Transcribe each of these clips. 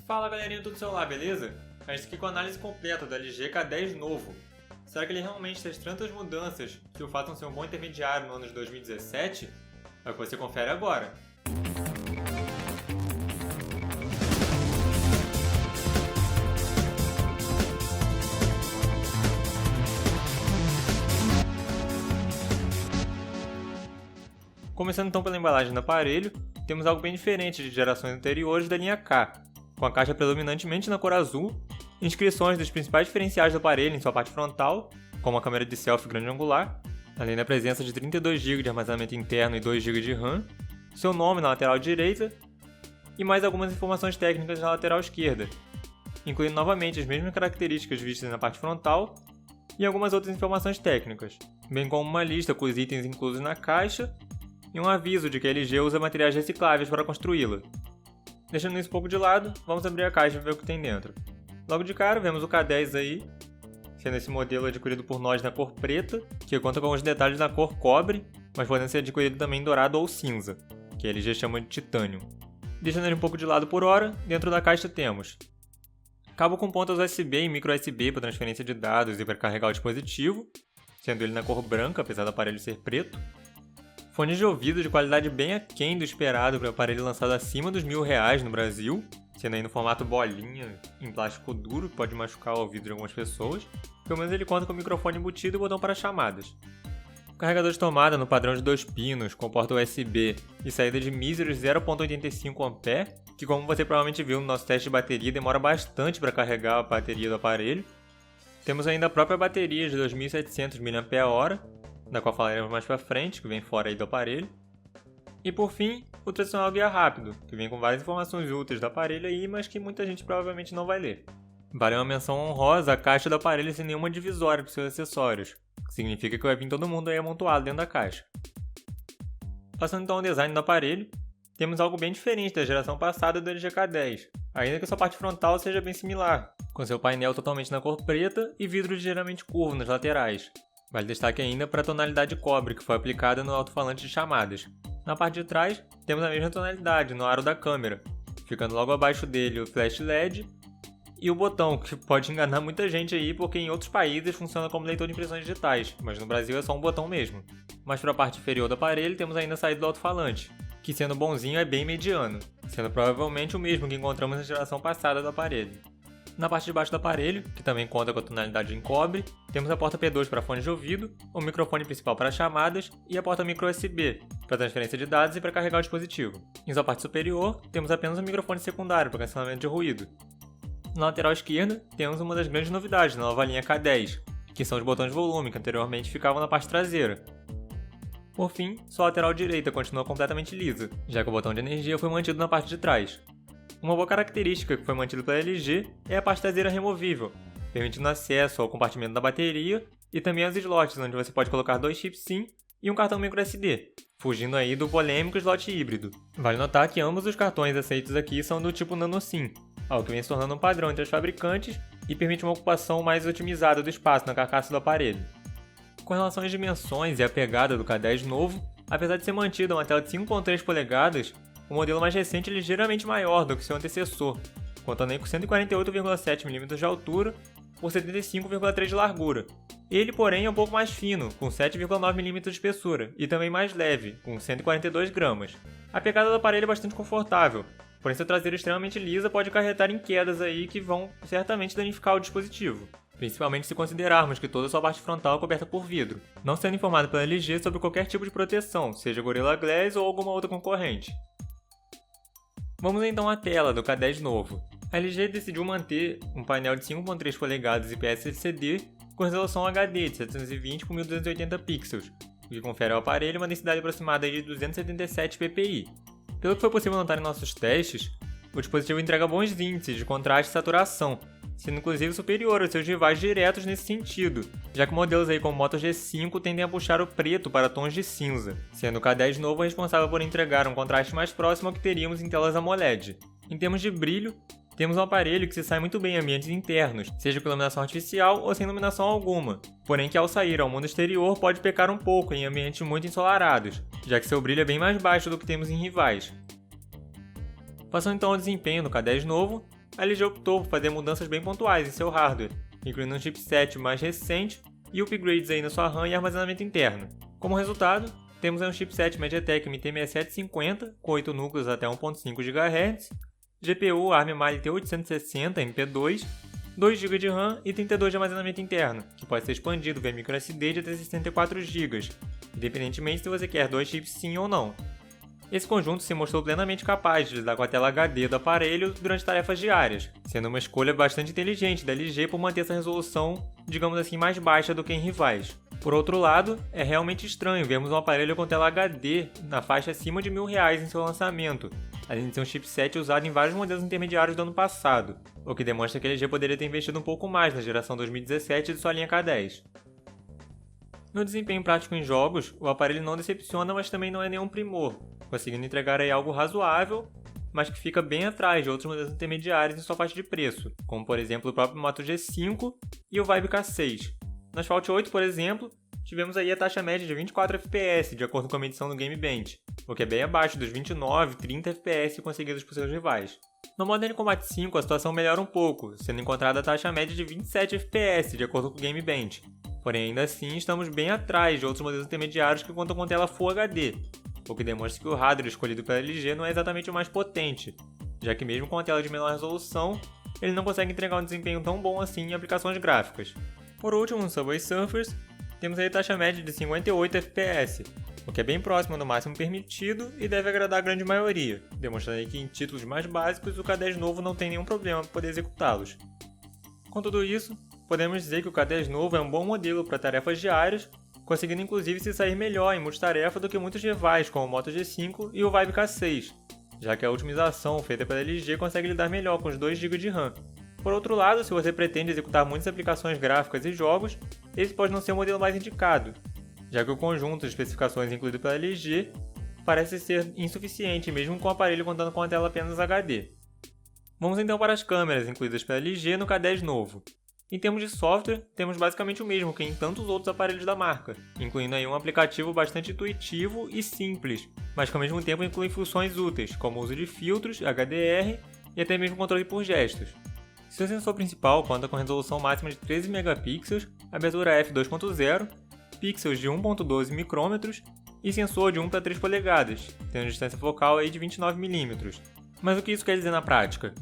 Fala galerinha do celular, beleza? A gente aqui com a análise completa do LG K10 novo. Será que ele realmente traz tantas mudanças que o fatam ser um bom intermediário no ano de 2017? É o que você confere agora. Começando então pela embalagem do aparelho, temos algo bem diferente de gerações anteriores da linha K, com a caixa predominantemente na cor azul, inscrições dos principais diferenciais do aparelho em sua parte frontal, como a câmera de selfie grande angular, além da presença de 32 GB de armazenamento interno e 2 GB de RAM, seu nome na lateral direita e mais algumas informações técnicas na lateral esquerda, incluindo novamente as mesmas características vistas na parte frontal e algumas outras informações técnicas, bem como uma lista com os itens inclusos na caixa e um aviso de que a LG usa materiais recicláveis para construí-la. Deixando isso um pouco de lado, vamos abrir a caixa e ver o que tem dentro. Logo de cara, vemos o K10 aí, sendo esse modelo adquirido por nós na cor preta, que conta com alguns detalhes na cor cobre, mas podendo ser adquirido também em dourado ou cinza, que a LG chama de titânio. Deixando ele um pouco de lado por hora, dentro da caixa temos cabo com pontas USB e micro USB para transferência de dados e para carregar o dispositivo, sendo ele na cor branca, apesar do aparelho ser preto. Fones de ouvido de qualidade bem aquém do esperado para o aparelho lançado acima dos R$1.000 no Brasil, sendo aí no formato bolinha, em plástico duro, que pode machucar o ouvido de algumas pessoas. Pelo menos ele conta com microfone embutido e botão para chamadas. O carregador de tomada no padrão de 2 pinos, com porta USB e saída de míseros 0,85 A, que como você provavelmente viu no nosso teste de bateria, demora bastante para carregar a bateria do aparelho. Temos ainda a própria bateria de 2.700 mAh, da qual falaremos mais pra frente, que vem fora aí do aparelho. E por fim, o tradicional guia rápido, que vem com várias informações úteis do aparelho aí, mas que muita gente provavelmente não vai ler. Vale uma menção honrosa a caixa do aparelho sem nenhuma divisória para seus acessórios, que significa que vai vir todo mundo aí amontoado dentro da caixa. Passando então ao design do aparelho, temos algo bem diferente da geração passada do LG K10, ainda que sua parte frontal seja bem similar, com seu painel totalmente na cor preta e vidro ligeiramente curvo nas laterais. Vale destaque ainda para a tonalidade cobre que foi aplicada no alto-falante de chamadas. Na parte de trás, temos a mesma tonalidade no aro da câmera, ficando logo abaixo dele o flash LED e o botão, que pode enganar muita gente aí porque em outros países funciona como leitor de impressões digitais, mas no Brasil é só um botão mesmo. Mas para a parte inferior do aparelho temos ainda a saída do alto-falante, que sendo bonzinho é bem mediano, sendo provavelmente o mesmo que encontramos na geração passada do aparelho. Na parte de baixo do aparelho, que também conta com a tonalidade em cobre, temos a porta P2 para fones de ouvido, o microfone principal para chamadas e a porta micro USB para transferência de dados e para carregar o dispositivo. Em sua parte superior, temos apenas um microfone secundário para cancelamento de ruído. Na lateral esquerda, temos uma das grandes novidades da nova linha K10, que são os botões de volume que anteriormente ficavam na parte traseira. Por fim, sua lateral direita continua completamente lisa, já que o botão de energia foi mantido na parte de trás. Uma boa característica que foi mantida pela LG é a parte traseira removível, permitindo acesso ao compartimento da bateria e também aos slots, onde você pode colocar 2 chips SIM e um cartão microSD, fugindo aí do polêmico slot híbrido. Vale notar que ambos os cartões aceitos aqui são do tipo nano SIM, algo que vem se tornando um padrão entre os fabricantes e permite uma ocupação mais otimizada do espaço na carcaça do aparelho. Com relação às dimensões e a pegada do K10 novo, apesar de ser mantida uma tela de 5.3 polegadas, o modelo mais recente é ligeiramente maior do que seu antecessor, contando aí com 148,7 mm de altura por 75,3 de largura. Ele, porém, é um pouco mais fino, com 7,9 mm de espessura, e também mais leve, com 142 gramas. A pegada do aparelho é bastante confortável, porém sua traseira extremamente lisa pode acarretar em quedas aí que vão certamente danificar o dispositivo, principalmente se considerarmos que toda sua parte frontal é coberta por vidro, não sendo informado pela LG sobre qualquer tipo de proteção, seja Gorilla Glass ou alguma outra concorrente. Vamos então à tela do K10 novo. A LG decidiu manter um painel de 5.3 polegadas IPS LCD com resolução HD de 720 por 1280 pixels, o que confere ao aparelho uma densidade aproximada de 277 ppi. Pelo que foi possível notar em nossos testes, o dispositivo entrega bons índices de contraste e saturação, sendo inclusive superior aos seus rivais diretos nesse sentido, já que modelos aí como Moto G5 tendem a puxar o preto para tons de cinza, sendo o K10 novo responsável por entregar um contraste mais próximo ao que teríamos em telas AMOLED. Em termos de brilho, temos um aparelho que se sai muito bem em ambientes internos, seja com iluminação artificial ou sem iluminação alguma, porém que ao sair ao mundo exterior pode pecar um pouco em ambientes muito ensolarados, já que seu brilho é bem mais baixo do que temos em rivais. Passando então ao desempenho do K10 novo, a LG optou por fazer mudanças bem pontuais em seu hardware, incluindo um chipset mais recente e upgrades aí na sua RAM e armazenamento interno. Como resultado, temos um chipset MediaTek MT6750 com 8 núcleos até 1.5 GHz, GPU ARM Mali T860 MP2, 2 GB de RAM e 32 de armazenamento interno, que pode ser expandido via microSD de até 64 GB, independentemente se você quer 2 chips sim ou não. Esse conjunto se mostrou plenamente capaz de lidar com a tela HD do aparelho durante tarefas diárias, sendo uma escolha bastante inteligente da LG por manter essa resolução, digamos assim, mais baixa do que em rivais. Por outro lado, é realmente estranho vermos um aparelho com tela HD na faixa acima de R$1.000 em seu lançamento, além de ser um chipset usado em vários modelos intermediários do ano passado, o que demonstra que a LG poderia ter investido um pouco mais na geração 2017 de sua linha K10. No desempenho prático em jogos, o aparelho não decepciona, mas também não é nenhum primor, conseguindo entregar aí algo razoável, mas que fica bem atrás de outros modelos intermediários em sua faixa de preço, como por exemplo o próprio Moto G5 e o Vibe K6. No Asphalt 8, por exemplo, tivemos aí a taxa média de 24 FPS, de acordo com a medição do Geekbench, o que é bem abaixo dos 29 e 30 FPS conseguidos por seus rivais. No Modern Combat 5, a situação melhora um pouco, sendo encontrada a taxa média de 27 FPS, de acordo com o Geekbench. Porém, ainda assim, estamos bem atrás de outros modelos intermediários que contam com tela Full HD, o que demonstra que o hardware escolhido pela LG não é exatamente o mais potente, já que mesmo com a tela de menor resolução, ele não consegue entregar um desempenho tão bom assim em aplicações gráficas. Por último, no Subway Surfers, temos aí a taxa média de 58 FPS, o que é bem próximo do máximo permitido e deve agradar a grande maioria, demonstrando aí que em títulos mais básicos o K10 novo não tem nenhum problema para poder executá-los. Com tudo isso, podemos dizer que o K10 novo é um bom modelo para tarefas diárias, conseguindo inclusive se sair melhor em multitarefa do que muitos rivais como o Moto G5 e o Vibe K6, já que a otimização feita pela LG consegue lidar melhor com os 2 GB de RAM. Por outro lado, se você pretende executar muitas aplicações gráficas e jogos, esse pode não ser o modelo mais indicado, já que o conjunto de especificações incluído pela LG parece ser insuficiente mesmo com o aparelho contando com a tela apenas HD. Vamos então para as câmeras incluídas pela LG no K10 novo. Em termos de software, temos basicamente o mesmo que em tantos outros aparelhos da marca, incluindo aí um aplicativo bastante intuitivo e simples, mas que ao mesmo tempo inclui funções úteis, como o uso de filtros, HDR e até mesmo controle por gestos. Seu sensor principal conta com resolução máxima de 13 megapixels, abertura f2.0, pixels de 1.12 micrômetros e sensor de 1 para 3 polegadas, tendo distância focal aí de 29 mm. Mas o que isso quer dizer na prática?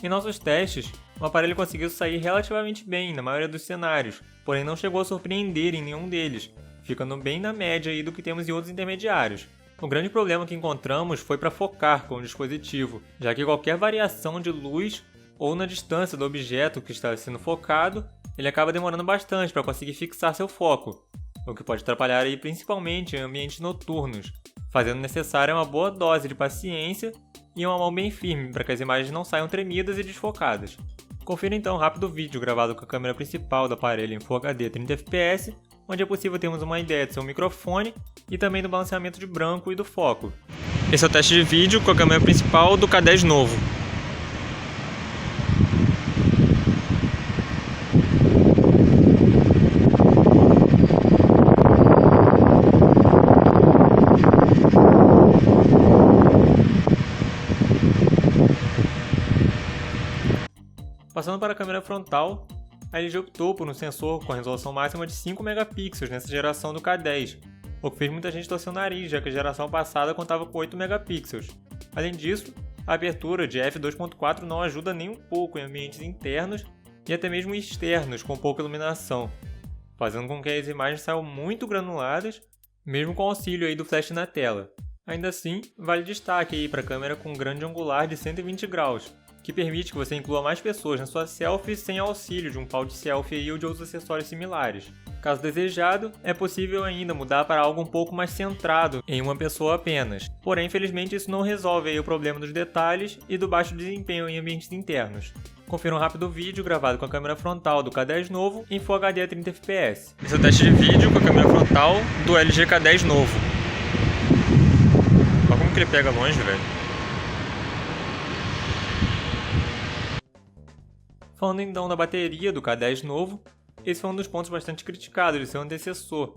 Em nossos testes, o aparelho conseguiu sair relativamente bem na maioria dos cenários, porém não chegou a surpreender em nenhum deles, ficando bem na média aí do que temos em outros intermediários. O grande problema que encontramos foi para focar com o dispositivo, já que qualquer variação de luz ou na distância do objeto que está sendo focado, ele acaba demorando bastante para conseguir fixar seu foco, o que pode atrapalhar aí principalmente em ambientes noturnos, fazendo necessária uma boa dose de paciência e uma mão bem firme para que as imagens não saiam tremidas e desfocadas. Confira então um rápido vídeo gravado com a câmera principal do aparelho em Full HD 30 fps, onde é possível termos uma ideia de seu microfone e também do balanceamento de branco e do foco. Esse é o teste de vídeo com a câmera principal do K10 novo. Passando para a câmera frontal, a LG optou por um sensor com a resolução máxima de 5 megapixels nessa geração do K10, o que fez muita gente torcer o nariz, já que a geração passada contava com 8 megapixels. Além disso, a abertura de f2.4 não ajuda nem um pouco em ambientes internos e até mesmo externos com pouca iluminação, fazendo com que as imagens saiam muito granuladas, mesmo com o auxílio aí do flash na tela. Ainda assim, vale destaque aí para a câmera com grande angular de 120 graus, que permite que você inclua mais pessoas na sua selfie sem auxílio de um pau de selfie ou de outros acessórios similares. Caso desejado, é possível ainda mudar para algo um pouco mais centrado em uma pessoa apenas. Porém, infelizmente, isso não resolve aí o problema dos detalhes e do baixo desempenho em ambientes internos. Confira um rápido vídeo gravado com a câmera frontal do K10 novo em Full HD a 30 fps. Esse é o teste de vídeo com a câmera frontal do LG K10 novo. Olha como que ele pega longe, velho. Falando então da bateria do K10 novo, esse foi um dos pontos bastante criticados de seu antecessor,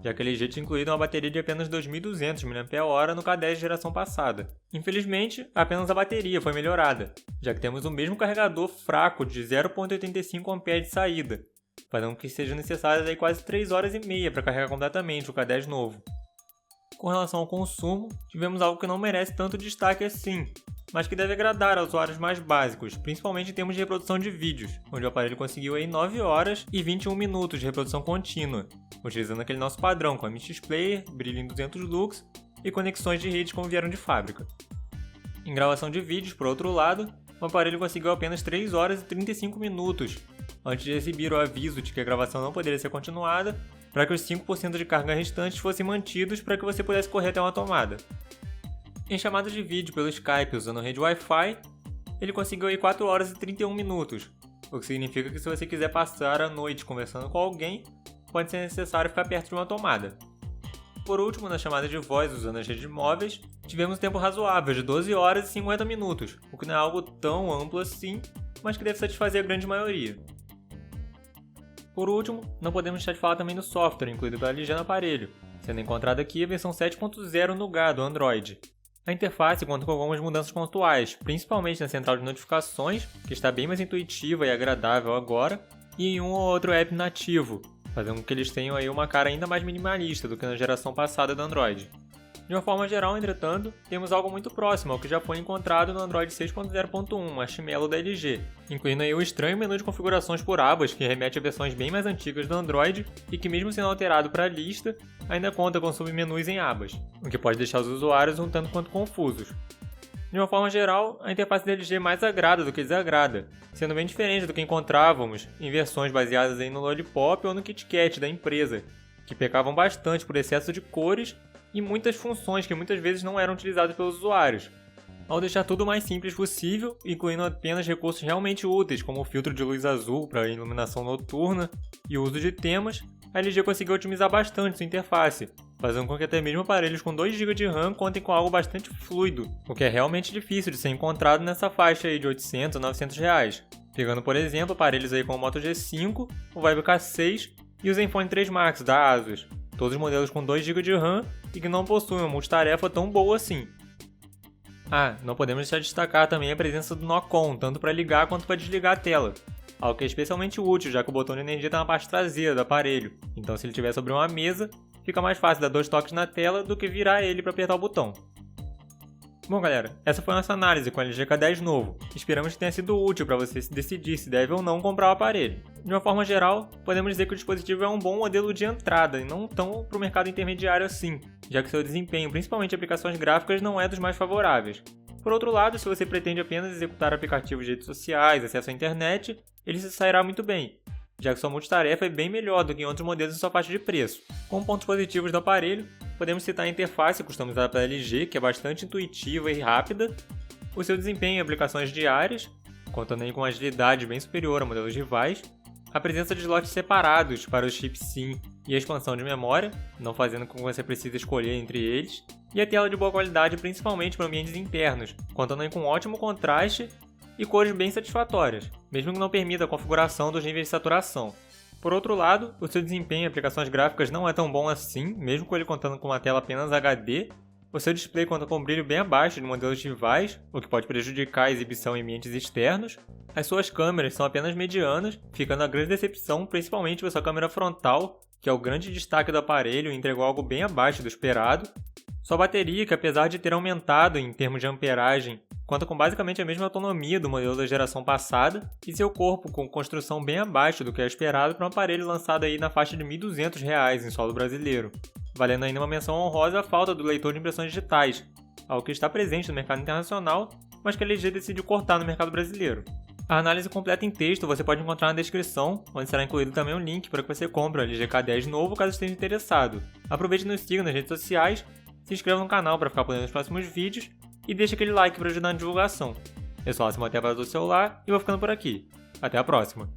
já que a LG tinha incluído uma bateria de apenas 2.200 mAh no K10 geração passada. Infelizmente, apenas a bateria foi melhorada, já que temos o mesmo carregador fraco de 0,85 A de saída, fazendo com que seja necessário aí quase 3 horas e meia para carregar completamente o K10 novo. Com relação ao consumo, tivemos algo que não merece tanto destaque assim, mas que deve agradar aos usuários mais básicos, principalmente em termos de reprodução de vídeos, onde o aparelho conseguiu aí 9 horas e 21 minutos de reprodução contínua, utilizando aquele nosso padrão com MX Player, brilho em 200 lux e conexões de rede como vieram de fábrica. Em gravação de vídeos, por outro lado, o aparelho conseguiu apenas 3 horas e 35 minutos, antes de exibir o aviso de que a gravação não poderia ser continuada, para que os 5% de carga restantes fossem mantidos para que você pudesse correr até uma tomada. Em chamadas de vídeo pelo Skype usando rede Wi-Fi, ele conseguiu aí 4 horas e 31 minutos, o que significa que se você quiser passar a noite conversando com alguém, pode ser necessário ficar perto de uma tomada. Por último, na chamada de voz usando as redes móveis, tivemos um tempo razoável de 12 horas e 50 minutos, o que não é algo tão amplo assim, mas que deve satisfazer a grande maioria. Por último, não podemos deixar de falar também do software incluído pela LG no aparelho, sendo encontrada aqui a versão 7.0 Nougat do Android. A interface conta com algumas mudanças pontuais, principalmente na central de notificações, que está bem mais intuitiva e agradável agora, e em um ou outro app nativo, fazendo com que eles tenham aí uma cara ainda mais minimalista do que na geração passada do Android. De uma forma geral, entretanto, temos algo muito próximo ao que já foi encontrado no Android 6.0.1, Marshmallow da LG, incluindo aí o estranho menu de configurações por abas que remete a versões bem mais antigas do Android e que, mesmo sendo alterado para a lista, ainda conta com submenus em abas, o que pode deixar os usuários um tanto quanto confusos. De uma forma geral, a interface da LG mais agrada do que desagrada, sendo bem diferente do que encontrávamos em versões baseadas aí no Lollipop ou no KitKat da empresa, que pecavam bastante por excesso de cores e muitas funções que muitas vezes não eram utilizadas pelos usuários. Ao deixar tudo o mais simples possível, incluindo apenas recursos realmente úteis, como o filtro de luz azul para iluminação noturna e o uso de temas, a LG conseguiu otimizar bastante sua interface, fazendo com que até mesmo aparelhos com 2 GB de RAM contem com algo bastante fluido, o que é realmente difícil de ser encontrado nessa faixa aí de 800 a 900 reais. Pegando, por exemplo, aparelhos aí como o Moto G5, o Vibe K6 e o Zenfone 3 Max da Asus, todos os modelos com 2 GB de RAM e que não possuem uma multitarefa tão boa assim. Não podemos deixar de destacar também a presença do Knock-On, tanto para ligar quanto para desligar a tela, algo que é especialmente útil, já que o botão de energia está na parte traseira do aparelho, então se ele estiver sobre uma mesa, fica mais fácil dar 2 toques na tela do que virar ele para apertar o botão. Bom galera, essa foi a nossa análise com o LG K10 novo. Esperamos que tenha sido útil para você se decidir se deve ou não comprar o aparelho. De uma forma geral, podemos dizer que o dispositivo é um bom modelo de entrada e não tão para o mercado intermediário assim, já que seu desempenho, principalmente em aplicações gráficas, não é dos mais favoráveis. Por outro lado, se você pretende apenas executar aplicativos de redes sociais, acesso à internet, ele se sairá muito bem, já que sua multitarefa é bem melhor do que em outros modelos em sua faixa de preço. Como pontos positivos do aparelho, podemos citar a interface customizada pela LG, que é bastante intuitiva e rápida, o seu desempenho em aplicações diárias, contando aí com uma agilidade bem superior a modelos rivais, a presença de slots separados para o chip SIM e a expansão de memória, não fazendo com que você precise escolher entre eles, e a tela de boa qualidade principalmente para ambientes internos, contando aí com um ótimo contraste e cores bem satisfatórias, mesmo que não permita a configuração dos níveis de saturação. Por outro lado, o seu desempenho em aplicações gráficas não é tão bom assim, mesmo com ele contando com uma tela apenas HD, o seu display conta com um brilho bem abaixo de modelos rivais, o que pode prejudicar a exibição em ambientes externos, as suas câmeras são apenas medianas, ficando a grande decepção principalmente a sua câmera frontal, que é o grande destaque do aparelho e entregou algo bem abaixo do esperado, sua bateria, que apesar de ter aumentado em termos de amperagem, conta com basicamente a mesma autonomia do modelo da geração passada, e seu corpo com construção bem abaixo do que é esperado para um aparelho lançado aí na faixa de R$ 1.200 em solo brasileiro, valendo ainda uma menção honrosa à falta do leitor de impressões digitais, algo que está presente no mercado internacional, mas que a LG decidiu cortar no mercado brasileiro. A análise completa em texto você pode encontrar na descrição, onde será incluído também um link para que você compre o LG K10 novo caso esteja interessado. Aproveite e nos siga nas redes sociais, se inscreva no canal para ficar por dentro dos próximos vídeos e deixe aquele like para ajudar na divulgação. Eu sou o Máximo até para o celular e vou ficando por aqui. Até a próxima!